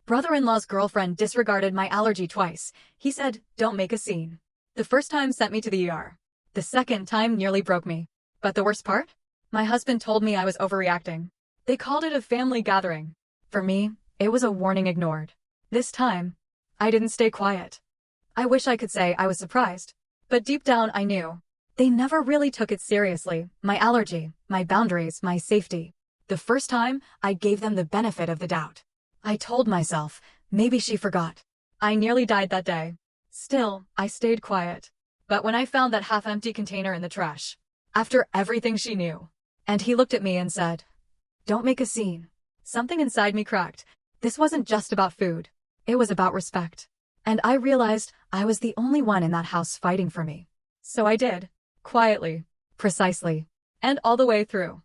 brother-in-law's girlfriend disregarded my allergy twice. He said, "Don't make a scene." The first time sent me to the ER. The second time nearly broke me. But the worst part? My husband told me I was overreacting. They called it a family gathering. For me, it was a warning ignored. This time, I didn't stay quiet. I wish I could say I was surprised. But deep down I knew. They never really took it seriously. My allergy, my boundaries, my safety. The first time, I gave them the benefit of the doubt. I told myself, maybe she forgot. I nearly died that day. Still, I stayed quiet. But when I found that half-empty container in the trash, after everything she knew, and he looked at me and said, "Don't make a scene," something inside me cracked. This wasn't just about food. It was about respect. And I realized I was the only one in that house fighting for me. So I did. Quietly. Precisely. And all the way through.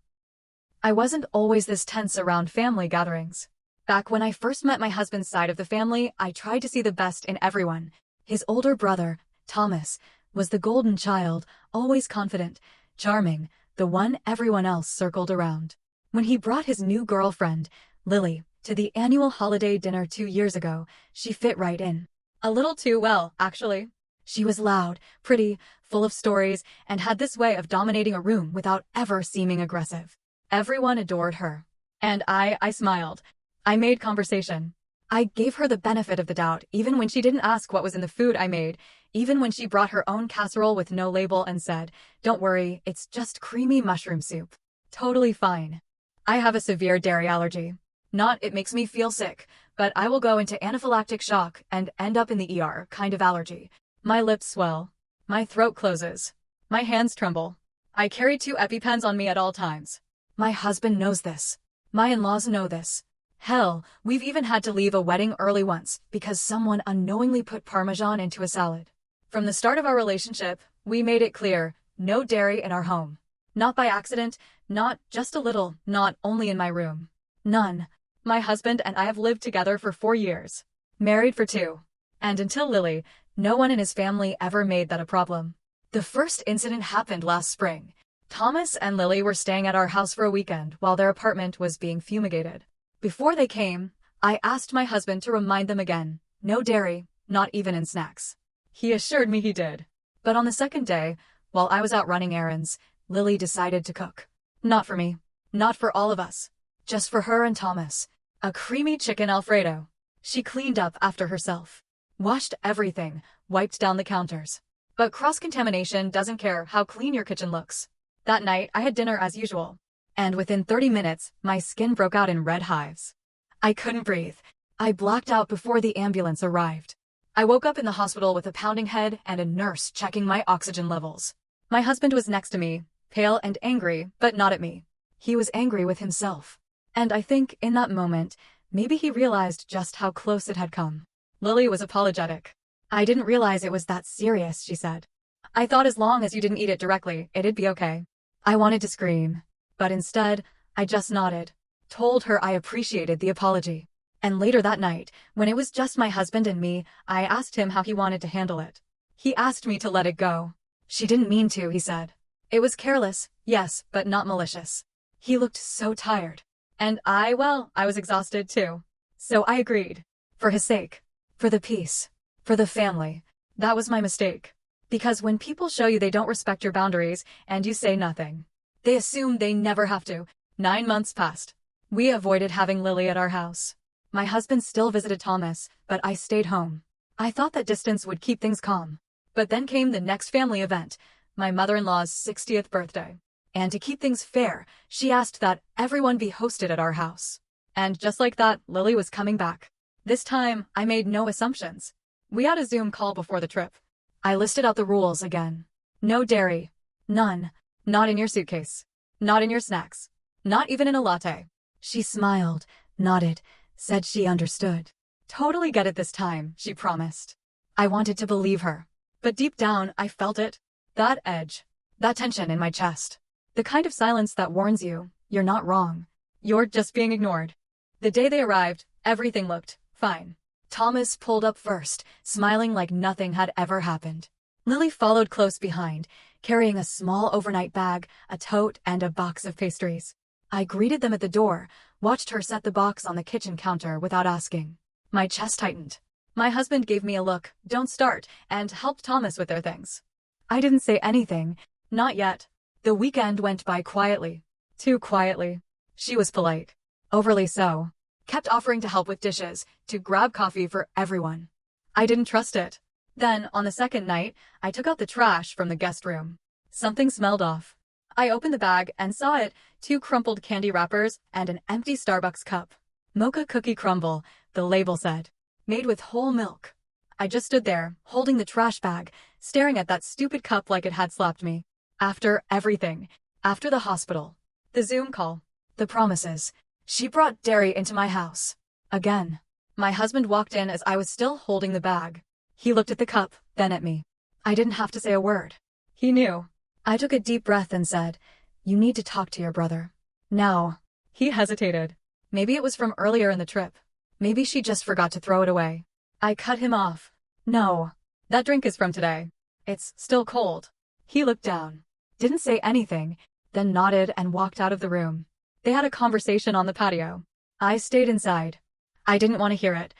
I wasn't always this tense around family gatherings. Back when I first met my husband's side of the family, I tried to see the best in everyone. His older brother, Thomas, was the golden child, always confident, charming, the one everyone else circled around. When he brought his new girlfriend, Lily, to the annual holiday dinner 2 years ago, she fit right in. A little too well, actually. She was loud, pretty, full of stories, and had this way of dominating a room without ever seeming aggressive. Everyone adored her. And I smiled. I made conversation. I gave her the benefit of the doubt even when she didn't ask what was in the food I made, even when she brought her own casserole with no label and said, "Don't worry, it's just creamy mushroom soup. Totally fine. I have a severe dairy allergy. Not it makes me feel sick, but I will go into anaphylactic shock and end up in the ER kind of allergy. My lips swell. My throat closes. My hands tremble. I carry 2 EpiPens on me at all times. My husband knows this. My in-laws know this. Hell, we've even had to leave a wedding early once because someone unknowingly put Parmesan into a salad. From the start of our relationship, we made it clear, no dairy in our home. Not by accident, not just a little, not only in my room. None. My husband and I have lived together for 4 years. Married for 2. And until Lily, no one in his family ever made that a problem. The first incident happened last spring. Thomas and Lily were staying at our house for a weekend while their apartment was being fumigated. Before they came, I asked my husband to remind them again, no dairy, not even in snacks. He assured me he did. But on the second day, while I was out running errands, Lily decided to cook. Not for me. Not for all of us. Just for her and Thomas. A creamy chicken Alfredo. She cleaned up after herself. Washed everything, wiped down the counters. But cross-contamination doesn't care how clean your kitchen looks. That night, I had dinner as usual. And within 30 minutes, my skin broke out in red hives. I couldn't breathe. I blacked out before the ambulance arrived. I woke up in the hospital with a pounding head and a nurse checking my oxygen levels. My husband was next to me, pale and angry, but not at me. He was angry with himself. And I think, in that moment, maybe he realized just how close it had come. Lily was apologetic. "I didn't realize it was that serious," she said. "I thought as long as you didn't eat it directly, it'd be okay." I wanted to scream. But instead, I just nodded, told her I appreciated the apology. And later that night, when it was just my husband and me, I asked him how he wanted to handle it. He asked me to let it go. "She didn't mean to," he said. "It was careless, yes, but not malicious." He looked so tired. And I was exhausted too. So I agreed. For his sake. For the peace. For the family. That was my mistake. Because when people show you they don't respect your boundaries, and you say nothing, they assume they never have to. 9 months passed. We avoided having Lily at our house. My husband still visited Thomas, but I stayed home. I thought that distance would keep things calm. But then came the next family event, my mother-in-law's 60th birthday. And to keep things fair, she asked that everyone be hosted at our house. And just like that, Lily was coming back. This time, I made no assumptions. We had a Zoom call before the trip. I listed out the rules again. No dairy. None. Not in your suitcase. Not in your snacks. Not even in a latte. She smiled, nodded, said she understood. Totally get it this time, she promised. I wanted to believe her. But deep down, I felt it. That edge. That tension in my chest. The kind of silence that warns you, you're not wrong. You're just being ignored. The day they arrived, everything looked fine. Thomas pulled up first, smiling like nothing had ever happened. Lily followed close behind, carrying a small overnight bag, a tote, and a box of pastries. I greeted them at the door, watched her set the box on the kitchen counter without asking. My chest tightened. My husband gave me a look, don't start, and helped Thomas with their things. I didn't say anything, not yet. The weekend went by quietly. Too quietly. She was polite. Overly so. Kept offering to help with dishes, to grab coffee for everyone. I didn't trust it. Then, on the second night, I took out the trash from the guest room. Something smelled off. I opened the bag and saw it, 2 crumpled candy wrappers and an empty Starbucks cup. Mocha cookie crumble, the label said. Made with whole milk. I just stood there, holding the trash bag, staring at that stupid cup like it had slapped me. After everything. After the hospital. The Zoom call. The promises. She brought dairy into my house. Again. My husband walked in as I was still holding the bag. He looked at the cup, then at me. I didn't have to say a word. He knew. I took a deep breath and said, "You need to talk to your brother." No. He hesitated. Maybe it was from earlier in the trip. Maybe she just forgot to throw it away. I cut him off. No. That drink is from today. It's still cold. He looked down. Didn't say anything, then nodded and walked out of the room. They had a conversation on the patio. I stayed inside. I didn't want to hear it.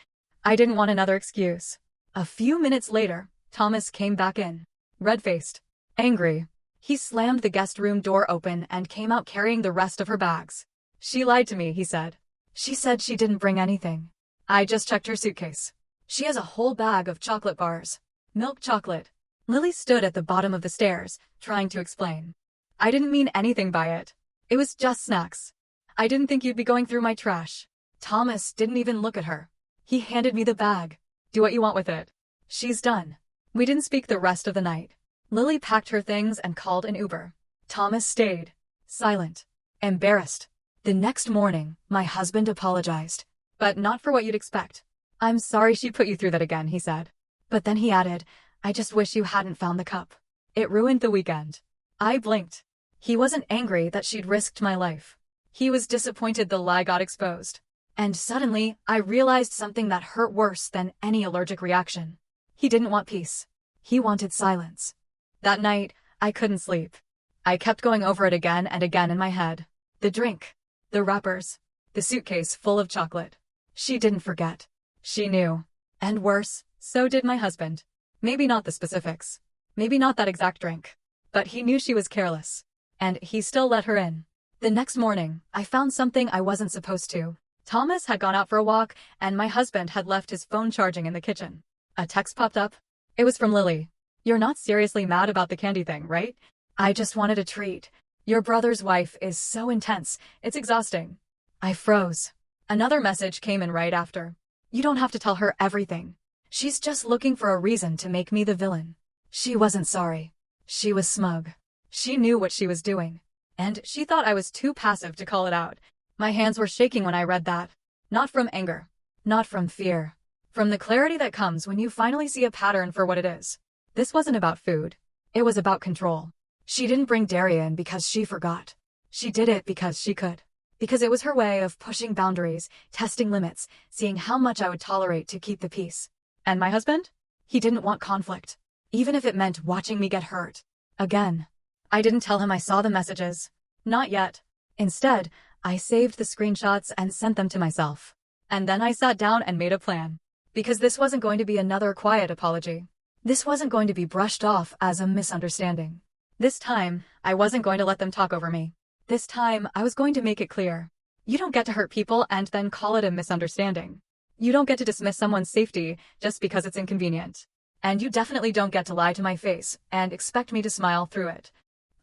I didn't want another excuse. A few minutes later, Thomas came back in. Red-faced. Angry. He slammed the guest room door open and came out carrying the rest of her bags. She lied to me, he said. She said she didn't bring anything. I just checked her suitcase. She has a whole bag of chocolate bars. Milk chocolate. Lily stood at the bottom of the stairs, trying to explain. I didn't mean anything by it. It was just snacks. I didn't think you'd be going through my trash. Thomas didn't even look at her. He handed me the bag. Do what you want with it. She's done. We didn't speak the rest of the night. Lily packed her things and called an Uber. Thomas stayed. Silent. Embarrassed. The next morning, my husband apologized. But not for what you'd expect. "I'm sorry she put you through that again," he said. But then he added, "I just wish you hadn't found the cup. It ruined the weekend." I blinked. He wasn't angry that she'd risked my life. He was disappointed the lie got exposed. And suddenly, I realized something that hurt worse than any allergic reaction. He didn't want peace. He wanted silence. That night, I couldn't sleep. I kept going over it again and again in my head. The drink. The wrappers. The suitcase full of chocolate. She didn't forget. She knew. And worse, so did my husband. Maybe not the specifics. Maybe not that exact drink. But he knew she was careless. And he still let her in. The next morning, I found something I wasn't supposed to. Thomas had gone out for a walk, and my husband had left his phone charging in the kitchen. A text popped up. It was from Lily. "You're not seriously mad about the candy thing, right? I just wanted a treat. Your brother's wife is so intense, it's exhausting." I froze. Another message came in right after. "You don't have to tell her everything. She's just looking for a reason to make me the villain." She wasn't sorry. She was smug. She knew what she was doing. And she thought I was too passive to call it out. My hands were shaking when I read that. Not from anger. Not from fear. From the clarity that comes when you finally see a pattern for what it is. This wasn't about food. It was about control. She didn't bring dairy in because she forgot. She did it because she could. Because it was her way of pushing boundaries, testing limits, seeing how much I would tolerate to keep the peace. And my husband? He didn't want conflict. Even if it meant watching me get hurt. Again. I didn't tell him I saw the messages. Not yet. Instead, I saved the screenshots and sent them to myself. And then I sat down and made a plan. Because this wasn't going to be another quiet apology. This wasn't going to be brushed off as a misunderstanding. This time, I wasn't going to let them talk over me. This time, I was going to make it clear. You don't get to hurt people and then call it a misunderstanding. You don't get to dismiss someone's safety just because it's inconvenient. And you definitely don't get to lie to my face and expect me to smile through it.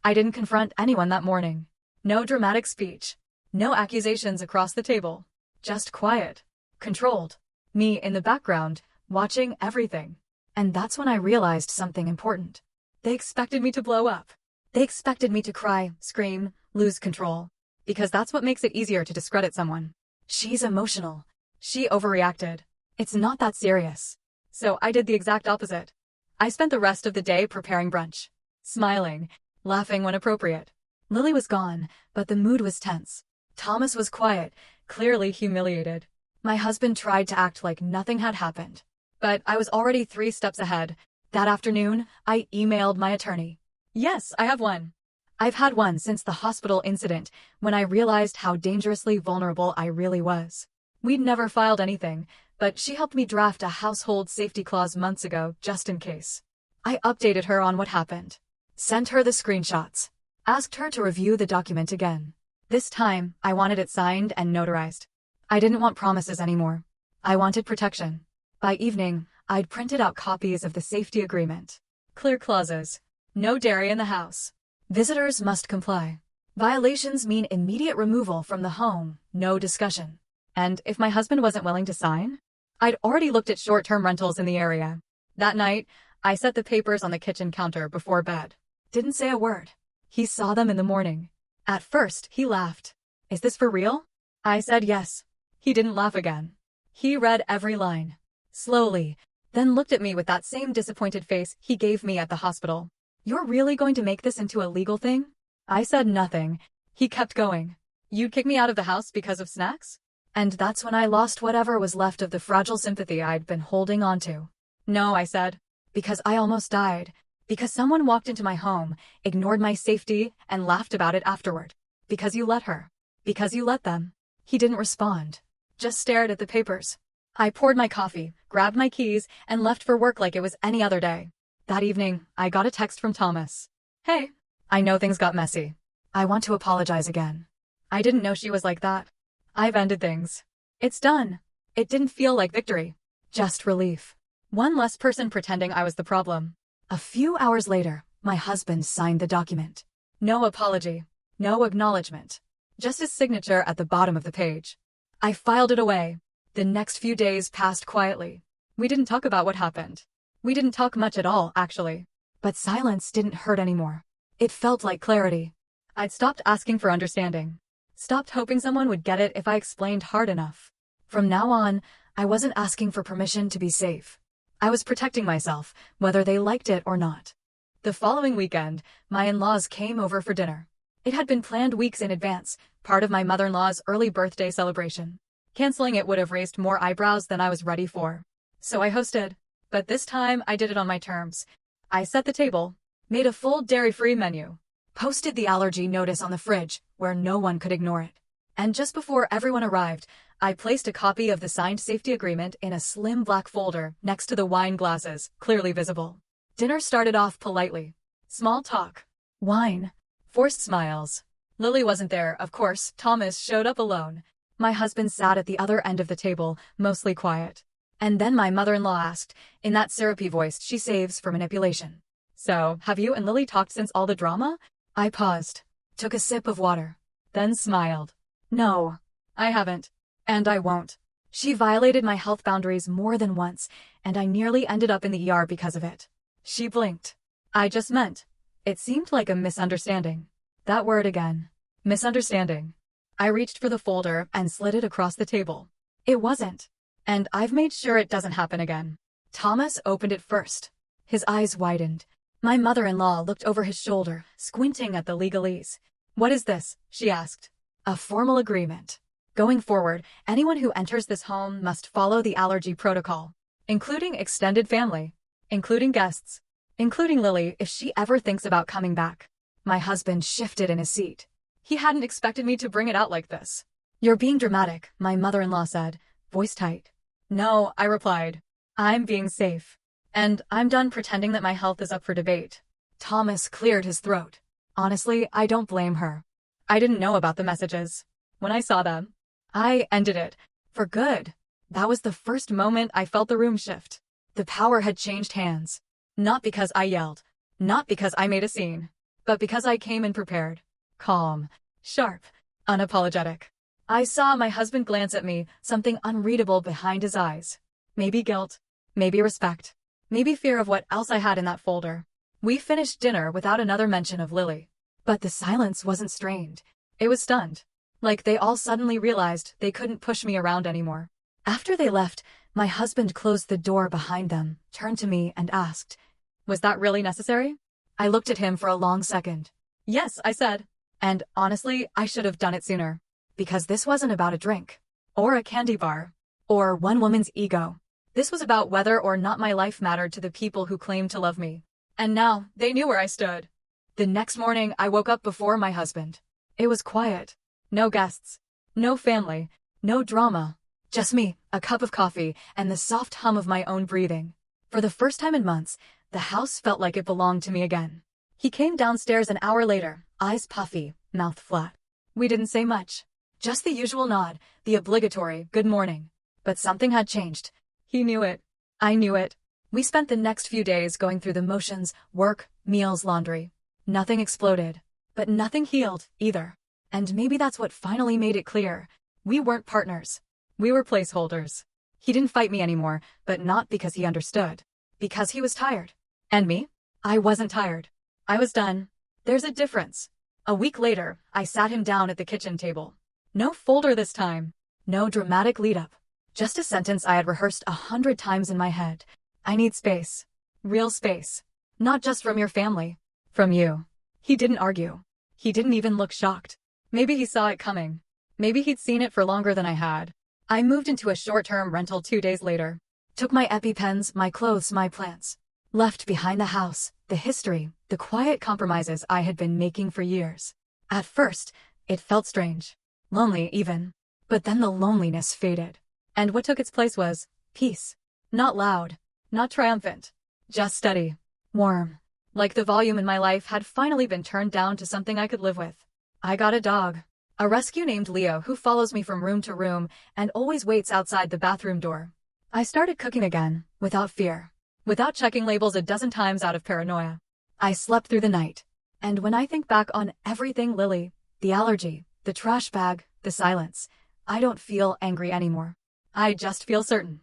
I didn't confront anyone that morning. No dramatic speech. No accusations across the table. Just quiet. Controlled. Me in the background, watching everything. And that's when I realized something important. They expected me to blow up. They expected me to cry, scream, lose control. Because that's what makes it easier to discredit someone. She's emotional. She overreacted. It's not that serious. So I did the exact opposite. I spent the rest of the day preparing brunch. Smiling. Laughing when appropriate. Lily was gone, but the mood was tense. Thomas was quiet, clearly humiliated. My husband tried to act like nothing had happened. But I was already 3 steps ahead. That afternoon, I emailed my attorney. Yes, I have one. I've had one since the hospital incident, when I realized how dangerously vulnerable I really was. We'd never filed anything, but she helped me draft a household safety clause months ago just in case. I updated her on what happened. Sent her the screenshots. Asked her to review the document again. This time, I wanted it signed and notarized. I didn't want promises anymore. I wanted protection. By evening, I'd printed out copies of the safety agreement. Clear clauses. No dairy in the house. Visitors must comply. Violations mean immediate removal from the home, no discussion. And if my husband wasn't willing to sign? I'd already looked at short-term rentals in the area. That night, I set the papers on the kitchen counter before bed. Didn't say a word. He saw them in the morning. At first, he laughed. Is this for real? I said yes. He didn't laugh again. He read every line. Slowly, then looked at me with that same disappointed face he gave me at the hospital. You're really going to make this into a legal thing? I said nothing. He kept going. You'd kick me out of the house because of snacks? And that's when I lost whatever was left of the fragile sympathy I'd been holding on to. No, I said. Because I almost died. Because someone walked into my home, ignored my safety, and laughed about it afterward. Because you let her. Because you let them. He didn't respond. Just stared at the papers. I poured my coffee, grabbed my keys, and left for work like it was any other day. That evening, I got a text from Thomas. Hey, I know things got messy. I want to apologize again. I didn't know she was like that. I've ended things. It's done. It didn't feel like victory. Just relief. One less person pretending I was the problem. A few hours later, my husband signed the document. No apology. No acknowledgement. Just his signature at the bottom of the page. I filed it away. The next few days passed quietly. We didn't talk about what happened. We didn't talk much at all, actually. But silence didn't hurt anymore. It felt like clarity. I'd stopped asking for understanding. Stopped hoping someone would get it if I explained hard enough. From now on, I wasn't asking for permission to be safe. I was protecting myself, whether they liked it or not. The following weekend, my in-laws came over for dinner. It had been planned weeks in advance, part of my mother-in-law's early birthday celebration. Canceling it would have raised more eyebrows than I was ready for. So I hosted. But this time, I did it on my terms. I set the table, made a full dairy-free menu, posted the allergy notice on the fridge, where no one could ignore it. And just before everyone arrived, I placed a copy of the signed safety agreement in a slim black folder next to the wine glasses, clearly visible. Dinner started off politely. Small talk. Wine. Forced smiles. Lily wasn't there, of course. Thomas showed up alone. My husband sat at the other end of the table, mostly quiet. And then my mother-in-law asked, in that syrupy voice she saves for manipulation. So, have you and Lily talked since all the drama? I paused, took a sip of water, then smiled. No, I haven't. And I won't. She violated my health boundaries more than once, and I nearly ended up in the ER because of it. She blinked. I just meant. It seemed like a misunderstanding. That word again. Misunderstanding. I reached for the folder and slid it across the table. It wasn't. And I've made sure it doesn't happen again. Thomas opened it first. His eyes widened. My mother-in-law looked over his shoulder, squinting at the legalese. What is this? She asked. A formal agreement. Going forward, anyone who enters this home must follow the allergy protocol, including extended family, including guests, including Lily if she ever thinks about coming back. My husband shifted in his seat. He hadn't expected me to bring it out like this. You're being dramatic, my mother-in-law said, voice tight. No, I replied. I'm being safe. And I'm done pretending that my health is up for debate. Thomas cleared his throat. Honestly, I don't blame her. I didn't know about the messages. When I saw them, I ended it. For good. That was the first moment I felt the room shift. The power had changed hands. Not because I yelled. Not because I made a scene. But because I came in prepared. Calm. Sharp. Unapologetic. I saw my husband glance at me, something unreadable behind his eyes. Maybe guilt. Maybe respect. Maybe fear of what else I had in that folder. We finished dinner without another mention of Lily. But the silence wasn't strained. It was stunned. Like they all suddenly realized they couldn't push me around anymore. After they left, my husband closed the door behind them, turned to me and asked, "Was that really necessary?" I looked at him for a long second. "Yes," I said. And honestly, I should have done it sooner. Because this wasn't about a drink. Or a candy bar. Or one woman's ego. This was about whether or not my life mattered to the people who claimed to love me. And now, they knew where I stood. The next morning, I woke up before my husband. It was quiet. No guests. No family. No drama. Just me, a cup of coffee, and the soft hum of my own breathing. For the first time in months, the house felt like it belonged to me again. He came downstairs an hour later, eyes puffy, mouth flat. We didn't say much. Just the usual nod, the obligatory good morning. But something had changed. He knew it. I knew it. We spent the next few days going through the motions, work, meals, laundry. Nothing exploded. But nothing healed, either. And maybe that's what finally made it clear. We weren't partners. We were placeholders. He didn't fight me anymore, but not because he understood. Because he was tired. And me? I wasn't tired. I was done. There's a difference. A week later, I sat him down at the kitchen table. No folder this time. No dramatic lead-up. Just a sentence I had rehearsed 100 times in my head. I need space. Real space. Not just from your family. From you. He didn't argue. He didn't even look shocked. Maybe he saw it coming. Maybe he'd seen it for longer than I had. I moved into a short-term rental 2 days later. Took my EpiPens, my clothes, my plants. Left behind the house, the history, the quiet compromises I had been making for years. At first, it felt strange. Lonely, even. But then the loneliness faded. And what took its place was peace. Not loud. Not triumphant. Just steady. Warm. Like the volume in my life had finally been turned down to something I could live with. I got a dog. A rescue named Leo who follows me from room to room and always waits outside the bathroom door. I started cooking again, without fear. Without checking labels a dozen times out of paranoia. I slept through the night. And when I think back on everything Lily, the allergy, the trash bag, the silence, I don't feel angry anymore. I just feel certain.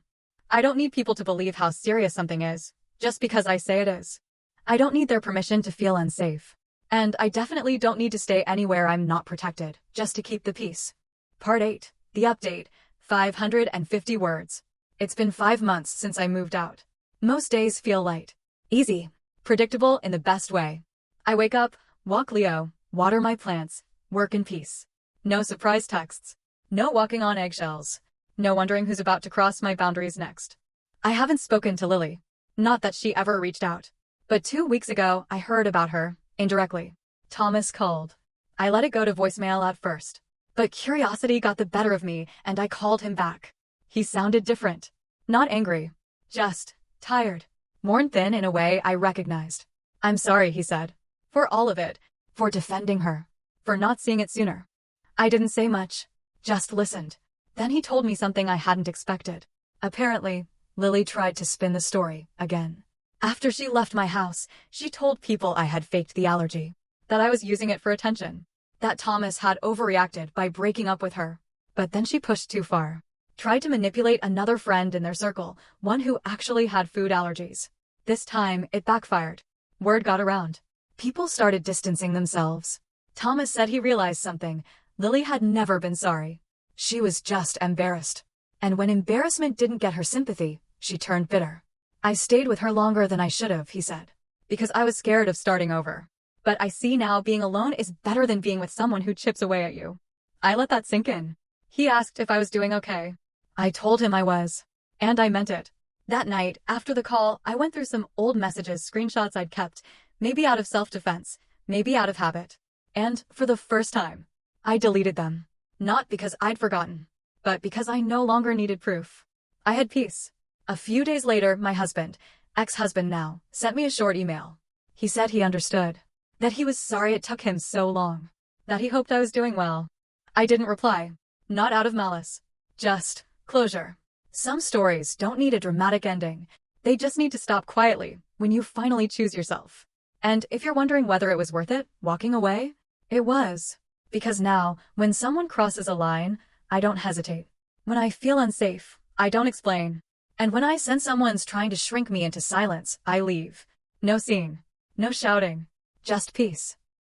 I don't need people to believe how serious something is, just because I say it is. I don't need their permission to feel unsafe. And I definitely don't need to stay anywhere I'm not protected, just to keep the peace. Part 8, the update, 550 words. It's been 5 months since I moved out. Most days feel light, easy, predictable in the best way. I wake up, walk Leo, water my plants, work in peace. No surprise texts. No walking on eggshells. No wondering who's about to cross my boundaries next. I haven't spoken to Lily. Not that she ever reached out. But 2 weeks ago, I heard about her, indirectly. Thomas called. I let it go to voicemail at first. But curiosity got the better of me, and I called him back. He sounded different. Not angry. Just tired. Worn thin in a way I recognized. I'm sorry, he said. For all of it. For defending her. For not seeing it sooner. I didn't say much. Just listened. Then he told me something I hadn't expected. Apparently, Lily tried to spin the story, again. After she left my house, she told people I had faked the allergy. That I was using it for attention. That Thomas had overreacted by breaking up with her. But then she pushed too far. Tried to manipulate another friend in their circle, one who actually had food allergies. This time, it backfired. Word got around. People started distancing themselves. Thomas said he realized something. Lily had never been sorry. She was just embarrassed. And when embarrassment didn't get her sympathy, she turned bitter. I stayed with her longer than I should have, he said. Because I was scared of starting over. But I see now being alone is better than being with someone who chips away at you. I let that sink in. He asked if I was doing okay. I told him I was. And I meant it. That night, after the call, I went through some old messages, screenshots I'd kept, maybe out of self-defense, maybe out of habit. And, for the first time, I deleted them. Not because I'd forgotten, but because I no longer needed proof. I had peace. A few days later, my husband, ex-husband now, sent me a short email. He said he understood. That he was sorry it took him so long. That he hoped I was doing well. I didn't reply. Not out of malice. Just closure. Some stories don't need a dramatic ending. They just need to stop quietly when you finally choose yourself. And if you're wondering whether it was worth it, walking away, it was. Because now, when someone crosses a line, I don't hesitate. When I feel unsafe, I don't explain. And when I sense someone's trying to shrink me into silence, I leave. No scene. No shouting. Just peace.